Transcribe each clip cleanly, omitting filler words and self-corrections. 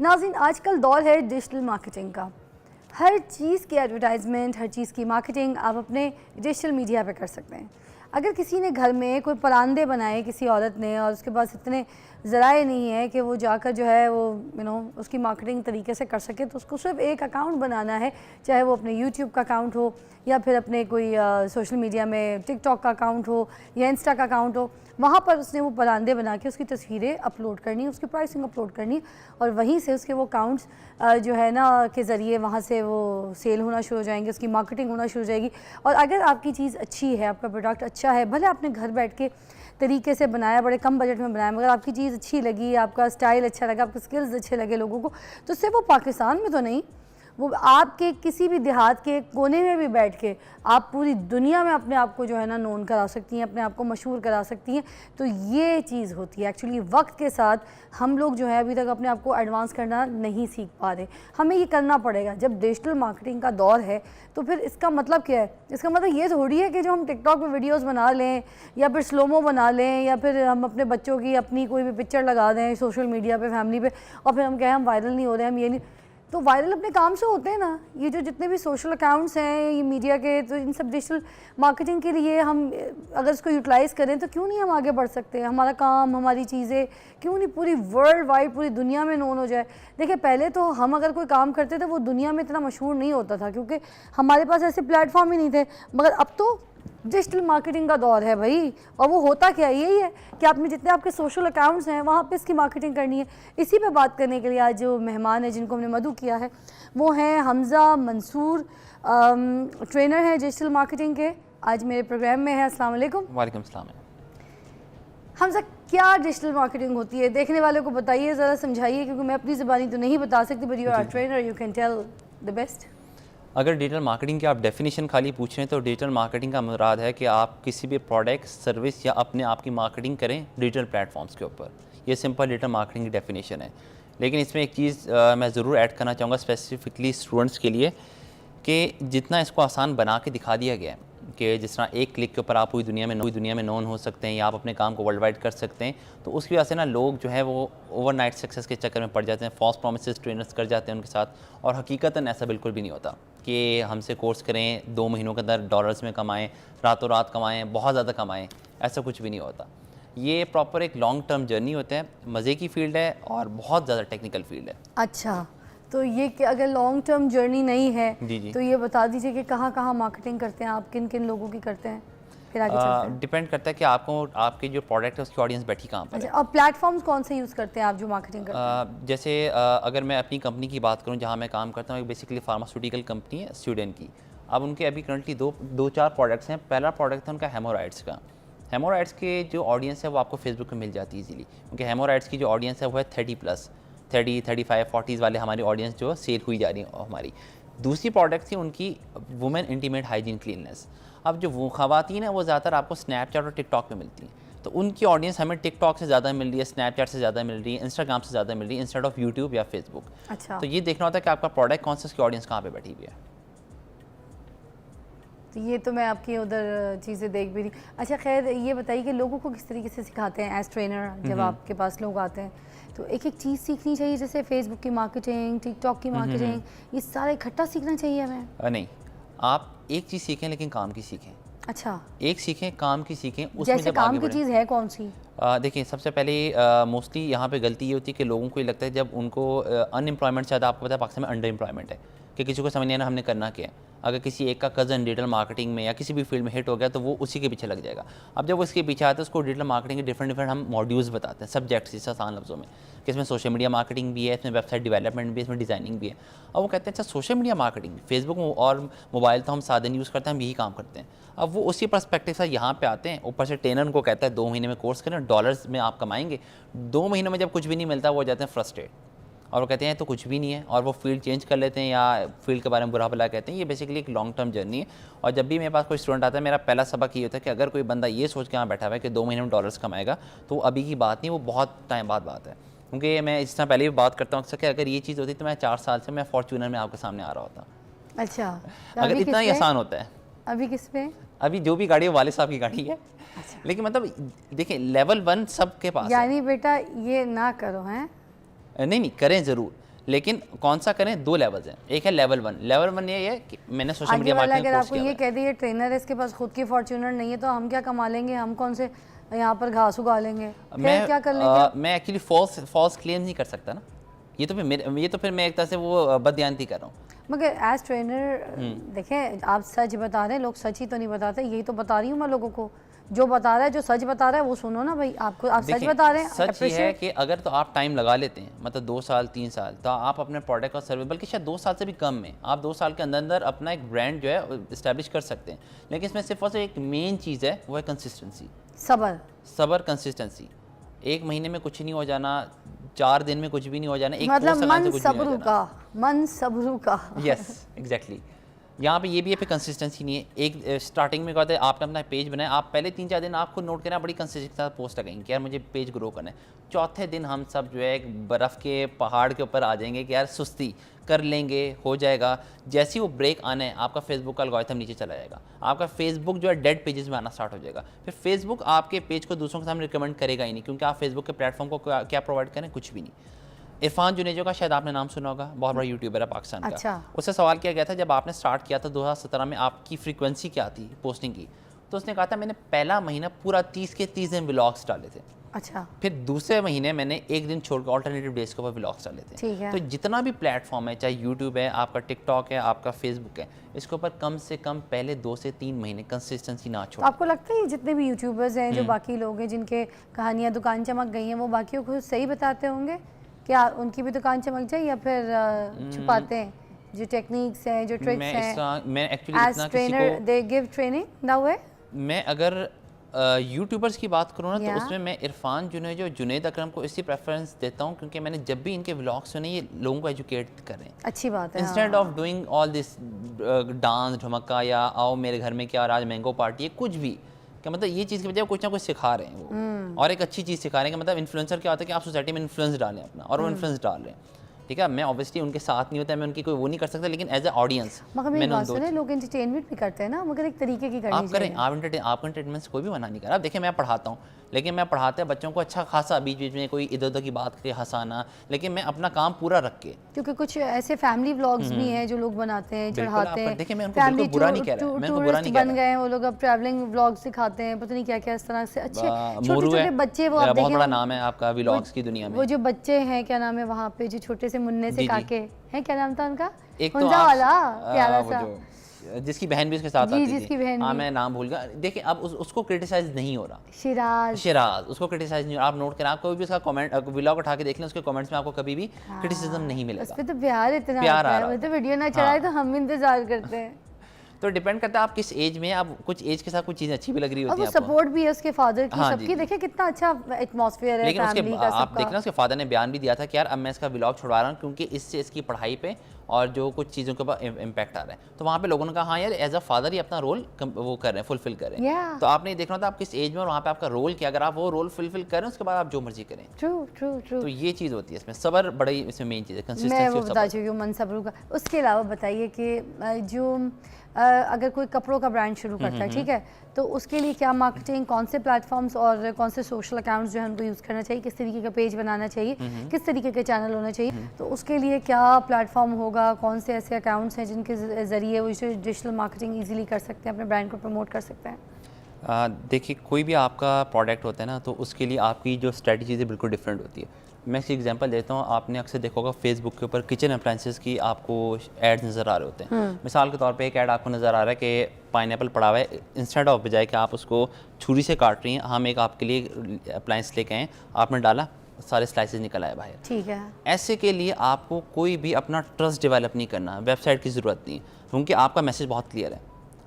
नाज़रीन, आजकल दौर है डिजिटल मार्केटिंग का। हर चीज़ की एडवर्टाइजमेंट, हर चीज़ की मार्केटिंग आप अपने डिजिटल मीडिया पे कर सकते हैं। अगर किसी ने घर में कोई परांदे बनाए किसी औरत ने और उसके पास इतने ज़राए नहीं है कि वो जाकर जो है वो उसकी मार्केटिंग तरीके से कर सके, तो उसको सिर्फ एक अकाउंट बनाना है, चाहे वो अपने यूट्यूब का अकाउंट हो या फिर अपने कोई सोशल मीडिया में टिकटॉक का अकाउंट हो या इंस्टा का अकाउंट हो। वहाँ पर उसने वो परांदे बना के उसकी तस्वीरें अपलोड करनी, उसकी प्राइसिंग अपलोड करनी और वहीं से उसके वो अकाउंट्स जो है ना के ज़रिए वहाँ से वो सेल होना शुरू हो जाएंगे, उसकी मार्केटिंग होना शुरू हो जाएगी। और अगर आपकी चीज़ अच्छी है, आपका प्रोडक्ट अच्छा है, भले आपने घर बैठ के तरीके से बनाया, बड़े कम बजट में बनाया, मगर आपकी चीज़ अच्छी लगी, आपका स्टाइल अच्छा लगा, आपके स्किल्स अच्छे लगे लोगों को, तो सिर्फ वो पाकिस्तान में तो नहीं, वो आपके किसी भी देहात के कोने में भी बैठ के आप पूरी दुनिया में अपने आप को जो है ना नोन करा सकती हैं, अपने आप को मशहूर करा सकती हैं। तो ये चीज़ होती है एक्चुअली। वक्त के साथ हम लोग जो है अभी तक अपने आप को एडवांस करना नहीं सीख पा रहे, हमें ये करना पड़ेगा। जब डिजिटल मार्केटिंग का दौर है तो फिर इसका मतलब क्या है? इसका मतलब ये थोड़ी है कि जो हम टिकटॉक पे वीडियोस बना लें या फिर स्लोमो बना लें या फिर हम अपने बच्चों की अपनी कोई भी पिक्चर लगा दें सोशल मीडिया पे, फैमिली पे, और फिर हम कहें हम वायरल नहीं हो रहे, हम ये नहीं। तो वायरल अपने काम से होते हैं ना। ये जो जितने भी सोशल अकाउंट्स हैं ये मीडिया के, तो इन सब डिजिटल मार्केटिंग के लिए हम अगर इसको यूटिलाइज़ करें तो क्यों नहीं हम आगे बढ़ सकते हैं? हमारा काम, हमारी चीज़ें क्यों नहीं पूरी वर्ल्ड वाइड, पूरी दुनिया में नोन हो जाए। देखिए, पहले तो हम अगर कोई काम करते थे वो दुनिया में इतना मशहूर नहीं होता था क्योंकि हमारे पास ऐसे प्लेटफॉर्म ही नहीं थे, मगर अब तो डिजिटल मार्केटिंग का दौर है भाई। और वो होता क्या यही है कि आपने जितने आपके सोशल अकाउंट्स हैं वहाँ पे इसकी मार्केटिंग करनी है। इसी पे बात करने के लिए आज जो मेहमान है जिनको हमने मदऊ किया है वो हैं हमज़ा मंसूर, ट्रेनर हैं डिजिटल मार्केटिंग के, आज मेरे प्रोग्राम में है। अस्सलाम वालेकुम। वालेकुम सलाम। हमज़ा, क्या डिजिटल मार्केटिंग होती है? देखने वालों को बताइए, ज़रा समझाइए, क्योंकि मैं अपनी ज़बानी तो नहीं बता सकती, but you are trainer, you can tell the best. अगर डिजिटल मार्केटिंग की आप डेफिनेशन खाली पूछ रहे हैं तो डिजिटल मार्केटिंग का मुराद है कि आप किसी भी प्रोडक्ट, सर्विस या अपने आप की मार्केटिंग करें डिजिटल प्लेटफॉर्म्स के ऊपर। ये सिंपल डिजिटल मार्केटिंग की डेफिनेशन है। लेकिन इसमें एक चीज़ मैं ज़रूर ऐड करना चाहूँगा स्पेसिफिकली स्टूडेंट्स के लिए, कि जितना इसको आसान बना के दिखा दिया गया है कि जिस तरह एक क्लिक के ऊपर आप पूरी दुनिया में नोन हो सकते हैं या आप अपने काम को वर्ल्ड वाइड कर सकते हैं, तो उसकी वजह से ना लोग जो है वो ओवरनाइट सक्सेस के चक्कर में पड़ जाते हैं, फॉल्स प्रॉमिसेस ट्रेनर्स कर जाते हैं उनके साथ। और हकीकतन ऐसा बिल्कुल भी नहीं होता कि हमसे कोर्स करें, 2 महीनों के अंदर डॉलर्स में कमाएं, रातों रात कमाएं, बहुत ज़्यादा कमाएं, ऐसा कुछ भी नहीं होता। ये प्रॉपर एक लॉन्ग टर्म जर्नी होता है, मज़े की फील्ड है और बहुत ज़्यादा टेक्निकल फील्ड है। अच्छा, तो ये कि अगर लॉन्ग टर्म जर्नी नहीं है जी। तो ये बता दीजिए कि कहाँ कहाँ मार्केटिंग करते हैं आप, किन किन लोगों की करते हैं, फिर आगे चलते हैं। डिपेंड करता है कि आपको आपके जो प्रोडक्ट है उसकी ऑडियंस बैठी कहाँ पर अच्छा, है। और प्लेटफॉर्म्स कौन से यूज़ करते हैं आप जो मार्केटिंग करते हैं? जैसे अगर मैं अपनी कंपनी की बात करूं जहां मैं काम करता हूं, एक बेसिकली फार्मास्यूटिकल कंपनी है स्वीडन की। अब उनके अभी करंटली दो चार प्रोडक्ट्स हैं। पहला प्रोडक्ट है उनका हेमोराइड्स का। हेमोराइड्स के जो ऑडियंस है वो आपको फेसबुक पे मिल जाती है इजीली, क्योंकि हेमोराइड्स की जो ऑडियंस है वो है 30+, 30, 35, 40s वाले हमारी ऑडियंस जो सेल हुई जा रही है हमारी। दूसरी प्रोडक्ट थी उनकी वुमेन इंटीमेट हाइजीन क्लीननेस। अब जो वो ख़वातीन है वो ज़्यादातर आपको स्नैपचैट और टिकटॉक पे मिलती हैं, तो उनकी ऑडियंस हमें टिकटॉक से ज़्यादा मिल रही है, स्नैपचैट से ज़्यादा मिल रही है, इंस्टाग्राम से ज़्यादा मिल रही है इंस्टेड ऑफ यूट्यूब या फेसबुक। अच्छा, तो ये देखना होता है कि आपका प्रोडक्ट कौन सा, उसकी ऑडियंस कहाँ पे बैठी हुई है। तो ये तो मैं आपकी उधर चीज़ें देख भी रही। अच्छा, खैर ये बताइए कि लोगों को किस तरीके से सिखाते हैं एज ट्रेनर? जब आपके पास लोग आते हैं तो एक एक चीज़ सीखनी चाहिए, जैसे फेसबुक की मार्केटिंग, टिकटॉक की मार्केटिंग, ये सारा इकट्ठा सीखना चाहिए हमें? नहीं, आप एक चीज़ सीखें लेकिन काम की सीखें। अच्छा, एक सीखें, काम की सीखें, उसमें जैसे जब काम आगे की बढ़ें। चीज़ है कौन सी? देखिए, सबसे पहले मोस्टली यहाँ पे गलती ये होती है कि लोगों को ये लगता है जब उनको अनएम्प्लॉयमेंट, शायद आपको पता है पाकिस्तान में अंडर एम्प्लॉयमेंट है, कि किसी को समझ नहीं आना हमने करना क्या है। अगर किसी एक का कज़न डिजिटल मार्केटिंग में या किसी भी फील्ड में हिट हो गया तो वो उसी के पीछे लग जाएगा। अब जब वो इसके पीछे आता है उसको डिजिटल मार्केटिंग के डिफरेंट हम मॉड्यूल्स बताते हैं, सब्जेक्ट्स, इस आसान लफ्ज़ों में, कि इसमें सोशल मीडिया मार्केटिंग भी है, इसमें वेबसाइट डेवलपमेंट भी है, इसमें डिज़ाइनिंग भी है। और वो कहते हैं अच्छा सोशल मीडिया मार्केटिंग, फेसबुक और मोबाइल तो हम साधन यूज़ करते हैं, हम यही काम करते हैं। अब वो उसी पर्सपेक्टिव से यहाँ पे आते हैं। ऊपर से ट्रेनर उनको कहता है 2 महीने में कोर्स करें, डॉलर्स में आप कमाएंगे। 2 महीनों में जब कुछ भी नहीं मिलता वो जाते हैं फ्रस्ट्रेट और वो कहते हैं तो कुछ भी नहीं है, और वो फील्ड चेंज कर लेते हैं या फील्ड के बारे में बुरा भला कहते हैं। ये बेसिकली एक लॉन्ग टर्म जर्नी है। और जब भी मेरे पास कोई स्टूडेंट आता है, मेरा पहला सबक ये होता है कि अगर कोई बंदा ये सोच के यहाँ बैठा हुआ है कि 2 महीने में डॉलर्स कमाएगा, तो अभी की बात नहीं, वो बहुत टाइम बाद बात है। क्योंकि मैं इस तरह पहले भी बात करता हूँ अक्सर कि अगर ये चीज़ होती तो मैं 4 साल से मैं फॉर्च्यूनर में आपके सामने आ रहा होता। अच्छा, तो अगर इतना ही आसान होता है। अभी किस पे? अभी जो भी गाड़ी है वाले साहब की गाड़ी है। अच्छा। लेकिन मतलब देखिए, लेवल 1 सबके पास यानी बेटा ये ना करो हैं? नहीं करें ज़रूर, लेकिन कौन सा करें, 2 लेवल्स हैं। एक है लेवल 1। लेवल 1 ये है कि मैंने सोशल आगे मीडिया वाला मार्केटिंग अगर कोर्स आपको किया ये हुआ कह दे ये ट्रेनर है, इसके पास खुद की फॉर्च्यूनर नहीं है, तो हम क्या कमा लेंगे, हम कौन से यहाँ पर घास उगा लेंगे, है। फिर क्या कर लेंगे? मैं एक्चुअली फॉल्स क्लेम नहीं कर सकता ना, ये तो फिर मैं एक तरह से वो बदयानती कर रहा हूँ। मगर एज ट्रेनर देखें, आप सच बता रहे हैं, लोग सच ही तो नहीं बताते, यही तो बता रही हूँ मैं लोगों को। जो बता रहा है, जो सच बता रहा है वो सुनो ना भाई, आप सच देखिए, बता रहे हैं, सच ये है कि अगर तो आप टाइम लगा लेते हैं, मतलब 2 साल 3 साल, तो आप अपने प्रोडक्ट और सर्विस, बल्कि शायद 2 साल से भी कम में, आप 2 साल के अंदर अंदर अपना एक ब्रांड जो है इस्टेब्लिश कर सकते हैं। लेकिन इसमें सिर्फ और सिर्फ एक मेन चीज़ है, वो है कंसिस्टेंसी, सब्र, कंसिस्टेंसी। 1 महीने में कुछ नहीं हो जाना, 4 दिन में कुछ भी नहीं हो जाना, एक मतलब कोर्स लगाने से कुछ भी नहीं हो जाना। मन सबरू का। Yes, exactly. यहाँ पे ये भी है, फिर कंसिस्टेंसी नहीं है। एक स्टार्टिंग में कहते हैं आपने अपना पेज बनाया, आप पहले 3-4 दिन आपको नोट करना, बड़ी कंसिस्टेंसी के साथ पोस्ट लगाएंगे कि यार मुझे पेज ग्रो करना है। चौथे दिन हम सब जो है एक बर्फ़ के पहाड़ के ऊपर आ जाएंगे कि यार सुस्ती, कर लेंगे, हो जाएगा। जैसे ही वो ब्रेक आना है, आपका फेसबुक का एल्गोरिथम नीचे चला जाएगा, आपका फेसबुक जो है डेड पेजेस में आना स्टार्ट हो जाएगा। फिर फेसबुक आपके पेज को दूसरों के सामने रिकमेंड करेगा ही नहीं, क्योंकि आप फेसबुक के प्लेटफॉर्म को क्या प्रोवाइड करें, कुछ भी नहीं। इरफान जुनेजो का शायद आपने नाम सुना होगा, बहुत बड़ा यूट्यूबर है पाकिस्तान अच्छा। का। उससे सवाल किया गया था जब आपने स्टार्ट किया था 2017 में, आपकी फ्रीक्वेंसी क्या थी पोस्टिंग की, तो उसने कहा था मैंने पहला महीना पूरा 30 के 30 दिन व्लॉग्स डाले थे। अच्छा। फिर दूसरे महीने मैंने एक दिन छोड़कर ऑल्टरनेटिव डेज के ऊपर व्लॉग्स डाले थे। ठीक है। तो जितना भी प्लेटफॉर्म है, चाहे यूट्यूब है, आपका टिकटॉक है, आपका फेसबुक है, इसके ऊपर कम से कम पहले 2 से 3 महीने कंसिस्टेंसी ना तो छोड़ें। आपको लगता है ये जितने भी यूट्यूबर्स हैं, जो बाकी लोग हैं जिनके कहानियाँ दुकान चमक गई हैं, वो बाकियों को सही बताते होंगे? क्या उनकी भी दुकान चमक जाए, या फिर छुपाते हैं? जो टेक्निक्स हैं, जो ट्रिक्स हैं, मैं actually as trainer they give training that way? मैं अगर यूट्यूबर्स की बात करूँ ना, तो Yeah. उसमें मैं इरफान जुनेजो, जुनैद अकरम को इसी प्रेफरेंस देता हूँ, क्योंकि मैंने जब भी इनके व्लॉग्स सुने, ये लोगों को एजुकेट कर रहे हैं। अच्छी बात है। Instead of doing all this dance धमका या आओ मेरे घर में क्या आज मैंगो पार्टी है, कुछ भी, क्या मतलब ये चीज़ की बजाय कुछ ना कुछ सिखा रहे हैं वो, और एक अच्छी चीज़ सिखा रहे हैं। कि मतलब इन्फ्लुएंसर क्या होता है कि आप सोसाइटी में इन्फ्लुएंस डालें अपना, और वो इन्फ्लुएंस डाल रहे हैं। ठीक है, मैं ऑब्वियसली उनके साथ नहीं होता है, मैं उनकी कोई वो नहीं कर सकता, लेकिन एज ए ऑडियंस मगर मेरी बात सुने, लोग एंटरटेनमेंट भी करते हैं ना, मगर एक तरीके की करनी आप करें, चाहिए। आप एंटरटेनमेंट से कोई भी मना नहीं कर रहा। अब देखिए, मैं पढ़ाता हूँ, लेकिन मैं पढ़ाते बच्चों को अच्छा खासा, बीच बीच में कोई इधर उधर की बात करके हंसाना, लेकिन मैं अपना काम पूरा रख के। क्योंकि कुछ ऐसे फैमिली व्लॉग्स भी हैं जो लोग बनाते हैं, चढ़ाते हैं। देखिए, मैं उनको बिल्कुल बुरा नहीं कह रहा, मैं उनको बुरा नहीं कह रहा। बन गए हैं वो लोग, अब ट्रैवलिंग व्लॉग्स दिखाते हैं, पता नहीं क्या क्या इस तरह से। अच्छे छोटे मोरू छोटे है, बच्चे, वो आप बहुत बड़ा देखें, नाम है आपका व्लॉग्स की दुनिया में। वो जो बच्चे हैं, क्या नाम है वहाँ पे, जो छोटे से मुन्ने से जी, जी। काके हैं, क्या नाम था उनका? एक तो हुंजा वाला प्यारा वो सा, जिसकी बहन भी उसके साथ जी, आती जिसकी थी। बहन हाँ, भी। मैं नाम भूल गया। देखिए, अब उसको क्रिटिसाइज नहीं हो रहा। शिराज, उसको क्रिटिसाइज नहीं हो रहा। आप नोट करें, आप कोई भी उसका कमेंट व्लॉग उठा के देख लें, उसके कमेंट्स में आपको कभी भी क्रिटिसिज्म नहीं उस मिलेगा। पे तो प्यार इतना प्यार आता आ है, रहा वो तो वीडियो ना चढ़ाए तो हम इंतजार करते हैं। तो डिपेंड करता है आप किस एज में हैं। आप कुछ एज के साथ कुछ चीज़ें अच्छी भी लग रही और होती वो हैं आपको। सपोर्ट भी है उसके फादर की, हाँ, सबकी। जी, देखिए कितना अच्छा एटमॉस्फेयर है लेकिन उसके फैमिली का, आप सबका। देखना, उसके फादर ने बयान भी दिया था कि यार अब मैं इसका व्लॉग छुड़वा रहा हूँ, क्योंकि इससे इसकी पढ़ाई पे और जो कुछ चीज़ों के ऊपर इम्पैक्ट आ रहा है। तो वहाँ पे लोगों ने कहा हाँ यार, एज अ फादर ही अपना रोल वो कर रहे हैं, फुलफिल कर रहे हैं। Yeah. तो आपने देखना था आप किस एज में और वहाँ पे आपका रोल क्या। अगर आप वो रोल फुलफिल करें, उसके बाद आप जो मर्जी करें। True true true. तो ये चीज़ होती है इसमें, सब्र बड़ी इसमें मेन चीज़ है, मैं कंसिस्टेंसी वो और बता सब्र। चुकी हूँ मन सब्र का। उसके अलावा बताइए कि जो अगर कोई कपड़ों का ब्रांड शुरू करता है, ठीक है, तो उसके लिए क्या मार्केटिंग, कौन से प्लेटफॉर्म्स और कौन से सोशल अकाउंट्स जो है उनको यूज़ करना चाहिए, किस तरीके का पेज बनाना चाहिए, किस तरीके के चैनल होना चाहिए, तो उसके लिए क्या प्लेटफॉर्म होगा, कौन से ऐसे अकाउंट्स हैं जिनके ज़रिए वो डिजिटल मार्केटिंग ईजिली कर सकते हैं, अपने ब्रांड को प्रमोट कर सकते हैं? देखिए, कोई भी आपका प्रोडक्ट होता है ना, तो उसके लिए आपकी जो स्ट्रेटजी है बिल्कुल डिफरेंट होती है। मैं इसकी एग्जांपल देता हूँ। आपने अक्सर देखा होगा फेसबुक के ऊपर किचन अप्लायंसेस की आपको एड्स नज़र आ रहे होते हैं। मिसाल के तौर पे एक ऐड आपको नज़र आ रहा है कि पाइनएप्पल पड़ा हुआ है, इंस्टेड ऑफ बजाय कि आप उसको छुरी से काट रही हैं, हम एक आपके लिए अप्लायंस लेके आए, आपने डाला, सारे स्लाइसेस निकल आए बाहर। ठीक है। ऐसे के लिए आपको कोई भी अपना ट्रस्ट डेवलप नहीं करना, वेबसाइट की ज़रूरत नहीं, क्योंकि आपका मैसेज बहुत क्लियर है।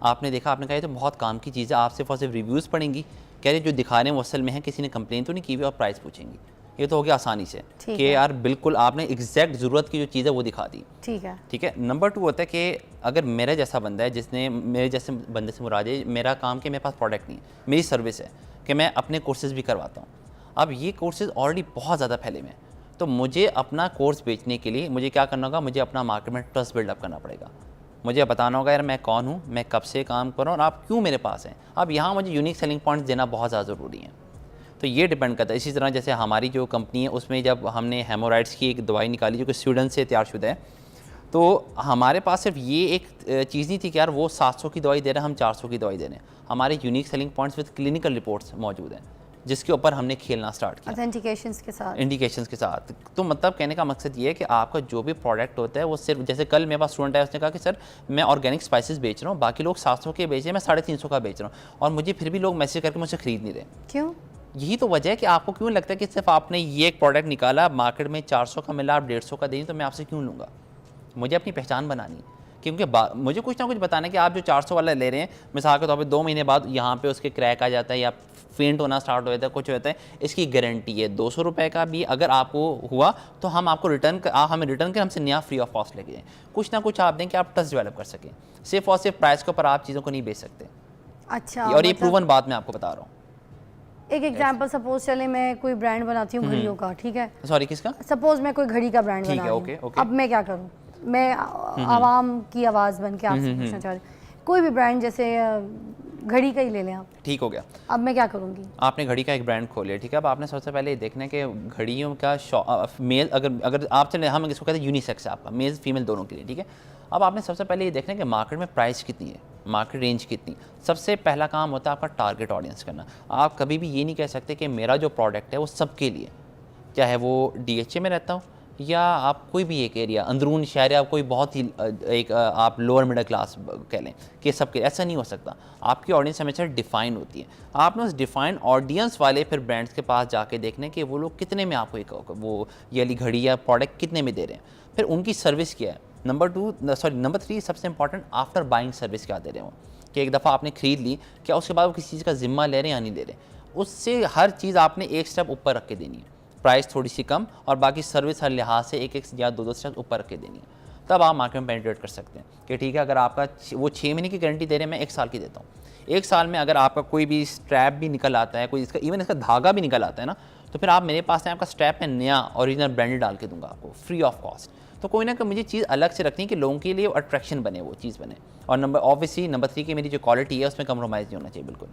आपने देखा, आपने कहा ये तो बहुत काम की चीज़ है, आप सिर्फ और सिर्फ रिव्यूज़ पढ़ेंगी, कह रहे जो दिखा रहे हैं वो असल में है, किसी ने कंप्लेन तो नहीं की हुई, और प्राइस पूछेंगी। ये तो हो गया आसानी से कि यार बिल्कुल आपने एग्जैक्ट ज़रूरत की जो चीज़ है वो दिखा दी। ठीक है, ठीक है। नंबर 2 होता है कि अगर मेरा जैसा बंदा है, जिसने मेरे जैसे बंदे से मुराद है, मेरा काम कि मेरे पास प्रोडक्ट नहीं है, मेरी सर्विस है कि मैं अपने कोर्सेज़ भी करवाता हूँ। अब ये कोर्सेज़ ऑलरेडी बहुत ज़्यादा फैले हुए हैं, तो मुझे अपना कोर्स बेचने के लिए मुझे क्या करना होगा, मुझे अपना मार्केट में ट्रस्ट बिल्डअप करना पड़ेगा। मुझे बताना होगा यार मैं कौन हूँ, मैं कब से काम कर रहा हूँ और आप क्यों मेरे पास हैं। अब यहाँ मुझे यूनिक सेलिंग पॉइंट्स देना बहुत ज़्यादा ज़रूरी है। तो ये डिपेंड करता है। इसी तरह जैसे हमारी जो कंपनी है उसमें जब हमने हेमोराइड्स की एक दवाई निकाली जो कि स्वीडन से तैयारशुदा है, तो हमारे पास सिर्फ ये एक चीज़ नहीं थी कि यार वो 700 की दवाई दे रहे हैं, हम 400 की दवाई दे रहे हैं। हमारे unique selling points with clinical reports मौजूद हैं जिसके ऊपर हमने खेलना स्टार्ट किया, ऑथेंटिकेशंस के साथ, इंडिकेशंस के साथ। तो मतलब कहने का मकसद ये है कि आपका जो भी प्रोडक्ट होता है वो सिर्फ, जैसे कल मेरे पास स्टूडेंट है, उसने कहा कि सर मैं ऑर्गेनिक स्पाइसेस बेच रहा हूँ, बाकी लोग 700 के बेच रहे हैं, मैं 350 का बेच रहा हूँ, और मुझे फिर भी लोग मैसेज करके मुझसे खरीद नहीं रहे। क्यों? यही तो वजह है कि आपको क्यों लगता है कि सिर्फ आपने ये एक प्रोडक्ट निकाला, मार्केट में 400 का मिला, आप 150 का देंगे, तो मैं आपसे क्यों लूँगा? मुझे अपनी पहचान बनानी है, क्योंकि मुझे कुछ ना कुछ बताना है कि आप जो 400 वाला ले रहे हैं, मिसाल के तौर पे 2 महीने बाद यहाँ पे उसके क्रैक आ जाता है या फेंट होना स्टार्ट हो जाता है, कुछ होता है, इसकी गारंटी है 200 रुपये का भी अगर आपको हुआ तो हम आपको हमें रिटर्न कर हमसे नया फ्री ऑफ कॉस्ट लेके जाएँ। कुछ ना कुछ आप दें कि आप ट्रस्ट डेवलप कर सकें। सिर्फ और सिर्फ प्राइस के ऊपर आप चीज़ों को नहीं बेच सकते। अच्छा, और ये प्रूवन बात मैं आपको बता रहा हूँ। एक एग्जांपल, सपोज चले मैं कोई ब्रांड बनाती हूँ घड़ियों का, ठीक है, सॉरी किसका? सपोज मैं कोई घड़ी का ब्रांड बना रही हूँ, ओके। अब मैं क्या करूँ? मैं आवाम की आवाज़ बन के आपसे पूछना चाह रही हूँ, कोई भी ब्रांड जैसे घड़ी का ही ले लें आप, ठीक हो गया, अब मैं क्या करूँगी? आपने घड़ी का एक ब्रांड खोले, ठीक है, अब आपने सबसे पहले ये देखना है कि घड़ियों का मेल, अगर आप चले, हम इसको कहते हैं यूनिसेक्स है आपका, मेल फीमेल दोनों के लिए, ठीक है। अब आपने सबसे पहले ये देखना है कि मार्केट में प्राइस कितनी है, मार्केट रेंज कितनी। सबसे पहला काम होता है आपका टारगेट ऑडियंस करना। आप कभी भी ये नहीं कह सकते कि मेरा जो प्रोडक्ट है वो सबके लिए, चाहे वो DHA में रहता हो या आप कोई भी एक एरिया अंदरून शहर या कोई बहुत ही एक आप लोअर मिडिल क्लास कह लें कि सबके, ऐसा नहीं हो सकता। आपकी ऑडियंस हमेशा डिफाइन होती है। आपने उस डिफाइन ऑडियंस वाले फिर ब्रांड्स के पास जाके देखने कि वो लोग कितने में आपको एक वो ये वाली घड़ी या प्रोडक्ट कितने में दे रहे हैं, फिर उनकी सर्विस क्या है। नंबर 3 सबसे इंपॉर्टेंट, आफ्टर बाइंग सर्विस क्या दे रहे हो, कि एक दफ़ा आपने ख़रीद ली, क्या उसके बाद वो किसी चीज़ का जिम्मा ले रहे हैं या नहीं ले रहे। उससे हर चीज़ आपने एक स्टेप ऊपर रख के देनी है, प्राइस थोड़ी सी कम और बाकी सर्विस हर लिहाज से एक या दो स्टेप ऊपर रख के देनी है। तब आप मार्केट में पेनिट्रेट कर सकते हैं कि ठीक है, अगर आपका वो 6 महीने की गारंटी दे रहे हैं, मैं 1 साल की देता हूँ। 1 साल में अगर आपका कोई भी स्ट्रैप भी निकल आता है, कोई इसका इवन इसका धागा भी निकल आता है ना, तो फिर आप मेरे पास आपका स्ट्रैप में नया ओरिजिनल ब्रांडेड डाल के दूंगा आपको फ्री ऑफ कॉस्ट। तो कोई ना कोई मुझे चीज़ अलग से रखनी है कि लोगों के लिए अट्रैक्शन बने, वो चीज़ बने। और नंबर 3 की मेरी जो क्वालिटी है उसमें कम्प्रोमाइज़ नहीं होना चाहिए बिल्कुल।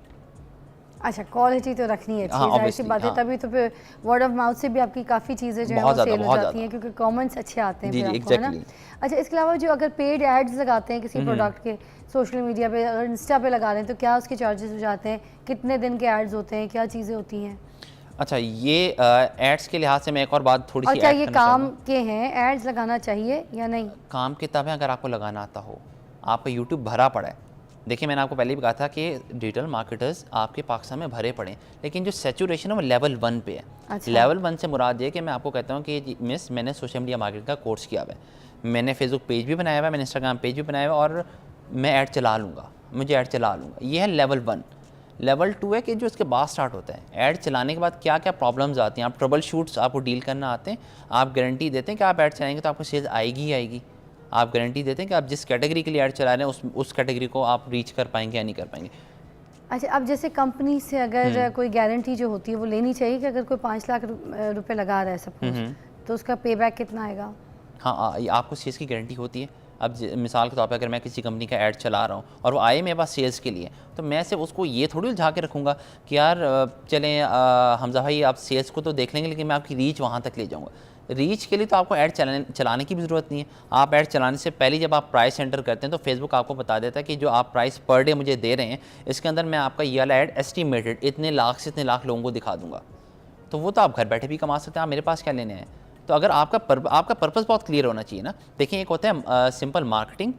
अच्छा, क्वालिटी तो रखनी है, जाहिर सी बात है, तभी तो फिर वर्ड ऑफ माउथ से भी आपकी काफ़ी चीज़ें जो है वो सेल हो जाती हैं, क्योंकि कमेंट्स अच्छे आते हैं फिर आपको, है ना। अच्छा, इसके अलावा जो अगर पेड एड्स लगाते हैं किसी प्रोडक्ट के सोशल मीडिया पे, अगर इंस्टा पे लगा रहे हैं, तो क्या उसके चार्जेस हो जाते हैं, कितने दिन के एड्स होते हैं, क्या चीज़ें होती हैं? अच्छा, ये एड्स के लिहाज से मैं एक और बात थोड़ी सी, क्या ये काम के हैं, एड्स लगाना चाहिए या नहीं? काम के तब है अगर आपको लगाना आता हो। आपका यूट्यूब भरा पड़ा है। देखिए, मैंने आपको पहले भी कहा था कि डिजिटल मार्केटर्स आपके पाकिस्तान में भरे पड़े हैं, लेकिन जो सैचुरेशन है वो लेवल 1 पे है। अच्छा। लेवल 1 से मुराद ये कि मैं आपको कहता हूँ कि मिस, मैंने सोशल मीडिया मार्केटिंग का कोर्स किया हुआ है, मैंने फेसबुक पेज भी बनाया हुआ है, मैंने इंस्टाग्राम पेज भी बनाया हुआ है, और मैं ऐड चला लूँगा, मुझे ऐड चला लूँगा। ये है लेवल 1। लेवल 2 है कि जो इसके बाद स्टार्ट होता है, ऐड चलाने के बाद क्या क्या प्रॉब्लम्स आती हैं, आप ट्रबल शूट्स आपको डील करना आते हैं, आप गारंटी देते हैं कि आप ऐड चलाएंगे तो आपको सेल्स आएगी ही आएगी। आप गारंटी देते हैं कि आप जिस कैटेगरी के लिए ऐड चला रहे हैं उस कैटेगरी को आप रीच कर पाएंगे या नहीं कर पाएंगे। अच्छा, अब जैसे कंपनी से अगर कोई गारंटी जो होती है वो लेनी चाहिए कि अगर कोई 5 लाख रुपए लगा रहा है सपोज, तो उसका पे बैक कितना आएगा? हाँ, आपको सेल्स की गारंटी होती है। अब मिसाल के तौर पे अगर मैं किसी कंपनी का ऐड चला रहा हूँ और वो आए मेरे पास सेल्स के लिए, तो मैं सिर्फ उसको ये थोड़ी उलझा के रखूँगा कि यार चलें हमजा भाई आप सेल्स को तो देख लेंगे, लेकिन मैं आपकी रीच वहाँ तक ले जाऊँगा। रीच के लिए तो आपको ऐड चलाने की भी ज़रूरत नहीं है। आप ऐड चलाने से पहले जब आप प्राइस एंटर करते हैं तो फेसबुक आपको बता देता है कि जो आप प्राइस पर डे मुझे दे रहे हैं, इसके अंदर मैं आपका ये वाला ऐड एस्टिमेटेड इतने लाख से इतने लाख लोगों को दिखा दूँगा। तो वो तो आप घर बैठे भी कमा सकते हैं, आप मेरे पास क्या लेने हैं। तो अगर आपका पर्पस बहुत क्लियर होना चाहिए ना। देखिए, एक होता है सिंपल मार्केटिंग,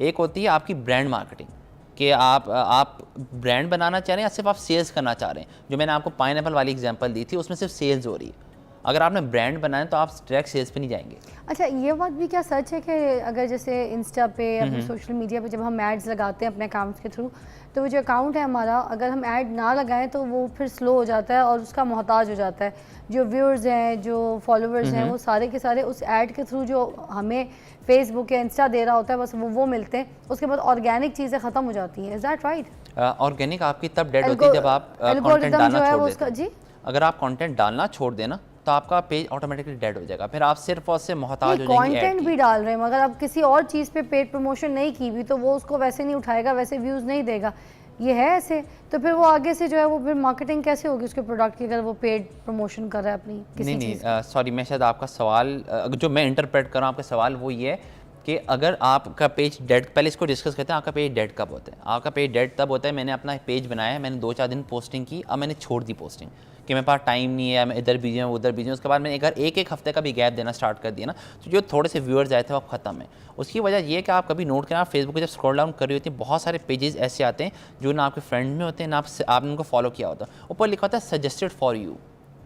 एक होती है आपकी ब्रांड मार्केटिंग, कि आप ब्रांड बनाना चाह रहे हैं या सिर्फ आप सेल्स करना चाह रहे हैं। जो मैंने आपको पाइनएप्पल वाली एग्जांपल दी थी, उसमें सिर्फ सेल्स हो रही है। अगर आपने ब्रांड बनाया तो आप डायरेक्ट सेल्स पे नहीं जाएंगे। अच्छा, ये बात भी क्या सच है कि अगर जैसे इंस्टा पे या सोशल मीडिया पे जब हम एड्स लगाते हैं अपने अकाउंट्स के थ्रू, तो वो जो अकाउंट है हमारा, अगर हम ऐड ना लगाएं तो वो फिर स्लो हो जाता है और उसका मोहताज हो जाता है। जो व्यूअर्स हैं, जो फॉलोअर्स हैं, वो सारे के सारे उस ऐड के थ्रू जो हमें फेसबुक या इंस्टा दे रहा होता है, बस वो मिलते हैं। उसके बाद ऑर्गेनिक चीज़ें ख़त्म हो जाती हैं। Is that right? ऑर्गेनिक आपकी तब डेड होती है जब आप कंटेंट डालना छोड़ देते जी, अगर आप कंटेंट डालना छोड़ देना तो आपका पेज ऑटोमेटिकली डेड हो जाएगा, फिर आप सिर्फ और सिर्फ मोहताज हो जाएंगे। कंटेंट भी डाल रहे हैं मगर आप किसी और चीज़ पे पेड प्रमोशन नहीं की भी, तो वो उसको वैसे नहीं उठाएगा, वैसे व्यूज़ नहीं देगा। ये है ऐसे, तो फिर वो आगे से जो है वो फिर मार्केटिंग कैसे होगी उसके प्रोडक्ट की, अगर वो पेड प्रमोशन कर रहा है अपनी किसी नहीं चीज़ नहीं, सॉरी, मैं शायद आपका सवाल जो मैं इंटरप्रेट कर रहा हूँ आपका सवाल वो ये है कि अगर आपका पेज डेड, पहले इसको डिस्कस करते हैं, आपका पेज डेड कब होता है? आपका पेज डेड तब होता है, मैंने अपना पेज बनाया है, मैंने 2-4 दिन पोस्टिंग की, अब मैंने छोड़ दी पोस्टिंग कि मेरे पास टाइम नहीं है, मैं इधर बिजी हूँ उधर बिजी हूँ। उसके बाद मैंने अगर एक हफ्ते का भी गैप देना स्टार्ट कर दिया ना, तो जो थोड़े से व्यूअर्स आए थे वो ख़त्म है। उसकी वजह ये है कि आप कभी नोट करें, आप फेसबुक पे जब स्क्रॉल डाउन कर रही होती हैं, बहुत सारे पेजेस ऐसे आते हैं जो ना आपके फ्रेंड में होते हैं, ना आपने उनको फॉलो किया होता है, ऊपर लिखा होता है सजेस्टेड फॉर यू।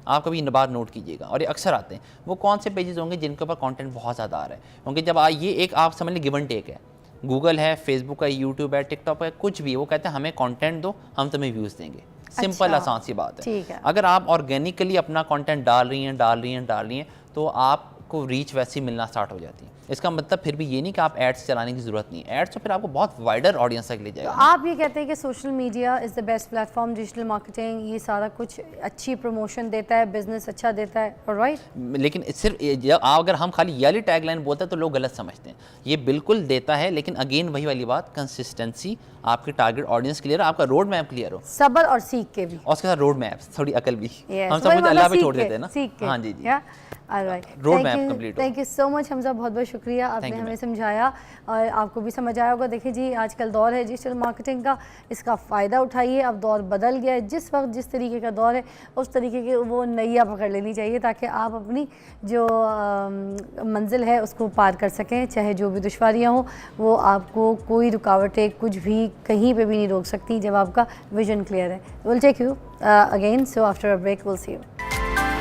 आप कभी इन बात नोट कीजिएगा, और ये अक्सर आते हैं। वो कौन से पेजेस होंगे जिनके ऊपर कंटेंट बहुत ज़्यादा आ रहा है, क्योंकि जब ये एक आप समझ लीजिए गिव एंड टेक है। गूगल है, फेसबुक है, यूट्यूब है, टिकटॉक है, कुछ भी, वो कहते हैं हमें कंटेंट दो, हम तुम्हें व्यूज़ देंगे। सिंपल अच्छा, आसान सी बात है। ठीक है। अगर आप ऑर्गेनिकली अपना कंटेंट डाल रही हैं तो आपको रीच वैसी मिलना स्टार्ट हो जाती है। इसका मतलब फिर भी ये नहीं कि आप एड्स चलाने की ज़रूरत नहीं है, एड्स तो फिर आपको बहुत वाइडर ऑडियंस तक ले तो जाएगा। आप ये कहते हैं कि social media is the best platform, digital marketing ये सारा कुछ अच्छी प्रमोशन देता है, बिजनेस अच्छा देता है, राइट? लेकिन सिर्फ अगर हम खाली ये वाली टैगलाइन बोलते हैं तो लोग गलत समझते हैं। ये बिल्कुल देता है, लेकिन अगेन वही वाली बात, कंसिस्टेंसी, आपकी टारगेट ऑडियंस क्लियर है, आपका रोड मैप क्लियर हो, सब्र और सीख के भी, और उसके साथ रोड मैप, थोड़ी अकल भी। Yes, हम सब वही कुछ मतलब अल्लाह पे सीख छोड़ के, देते हैं ना। सीख के, हाँ जी जी। yeah? Alright. Road Thank map you- complete हो। Thank you so much Hamza, बहुत बहुत शुक्रिया, आपने Thank you, हमें ma'am. समझाया और आपको भी समझ आया होगा। देखिए जी, आजकल दौर है डिजिटल मार्केटिंग का, इसका फ़ायदा उठाइए। अब दौर बदल गया है, जिस वक्त जिस तरीके का दौर है उस तरीके के वो नैया पकड़ लेनी चाहिए, ताकि आप अपनी जो मंजिल है उसको पार कर सकें। चाहे जो भी दुश्वारियाँ हों, वो आपको कोई रुकावटें कुछ भी कहीं पे भी नहीं रोक सकती जब आपका विजन क्लियर है। Will take you again, so after a break will see you.